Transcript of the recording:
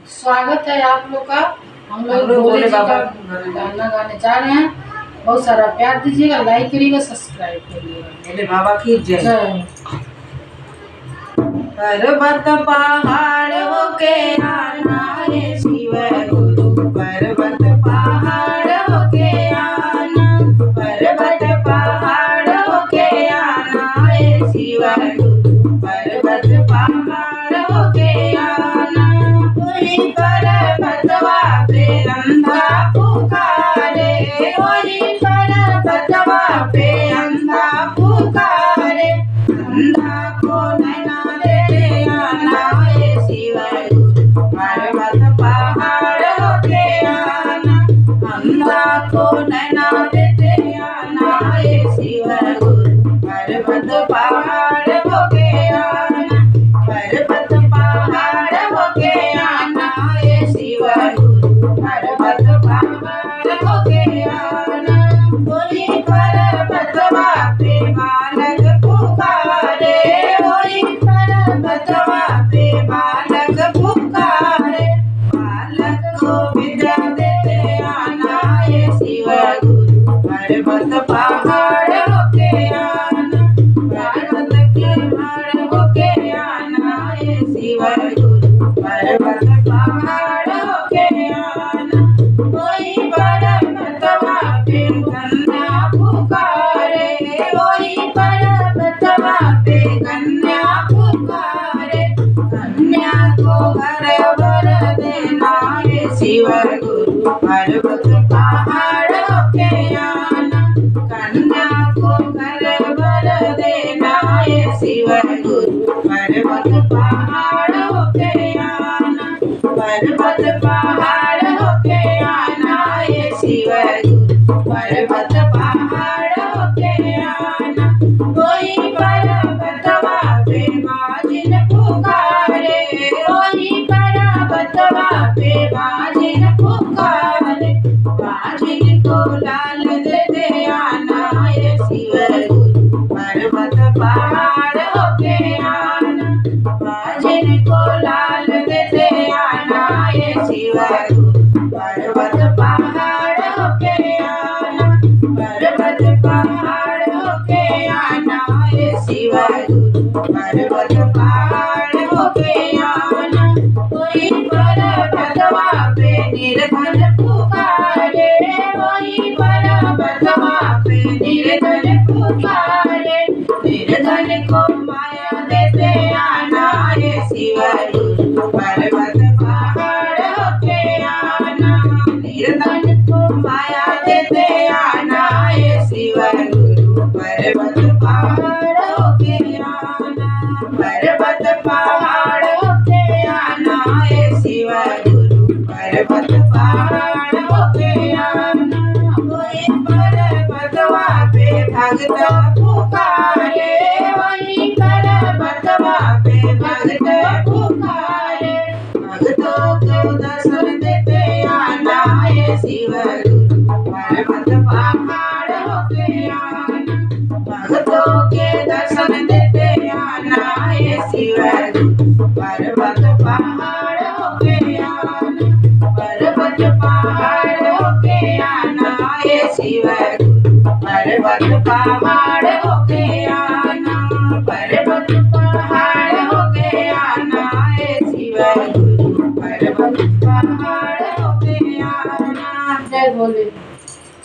स्वागत है आप लोग का। हम लोग भोले जी का गाना गाने जा रहे हैं। बहुत सारा प्यार दीजिएगा, लाइक करिएगा, सब्सक्राइब करिएगा। भोले बाबा की जय। जय। पर्वत पहाड़ होके आना है शिव गुरु, पर्वत पहाड़ होके आना, पर्वत पहाड़ होके आना है शिव गुरु, पर्वत पहाड़ होके आना। वही पर्वतवा पे अंधा पुकारे, वही पर्वतवा पे अंधा पुकारे, अंधा को नैना दे आना है शिव गुरु, पर्वत पहाड़ होके आना, अंधा को नैना दे आना है शिव गुरु, पर्वत पहाड़ होके आना, पर्वत पहाड़ होके आना है शिव गुरु, पर्वत पहाड़ होके आना। वही पर्वतवा पे बालक पुकारे, वही पर्वतवा पे बालक पुकारे, बालक को विद्या देते आना है शिव गुरु, पर्वत पहाड़ होके आना, पर्वत के माड़ होके आना है शिव गुरु, पर्वत पहाड़ होके आना। वही पर्वतवा पे कन्या पुकारे, वही पर्वतवा पे कन्या पुकारे, कन्या को घर वर देना है शिव गुरु, पर्वत पहाड़ होके आना, कन्या को घर वर देना है शिव गुरु, पर्वत पहाड़ होके आना, पर्वत पहाड़ होके आना है शिव गुरु, पर्वत पहाड़ होके आना। वही पर्वतवा पे बाजिन पुकारे, वही पर्वतवा पे बाजिन पुकारे, बाजिन को लाल दे आना है शिव गुरु, पर्वत पहाड़ होके आना, बाजिन को लाल दे आना है शिव गुरु, पर्वत पहाड़ होके आना, पर्वत पहाड़ होके आना है शिव गुरु, पर्वत पहाड़ होके आना। वही पर्वतवा पे निर्धन पुकारे, वही पर्वतवा पे निर्धन पुकारे, निर्धन को माया देते आना है शिव गुरु, पर्वत पहाड़ होके आना, निर्धन को माया देते आना है शिव गुरु, पर्वत पहाड़ होके आना, पर्वत पहाड़ होके आना है शिव गुरु, पर्वत पहाड़ होके आना। वही पर्वतवा पे भगत पुकारे, वही पर्वतवा पे भगत पुकारे, भगतों को दर्शन देते आना है शिव गुरु, पर्वत पहाड़ होके आना, भगतों के दर्शन देते आना है शिव गुरु, पर्वत पहाड़ होके आना, पर्वत पहाड़ होके आना है शिव गुरु, पर्वत पहाड़ होके आना, पर्वत पहाड़ होके आना है शिव गुरु, पर्वत पहाड़ होके आना। जय भोले।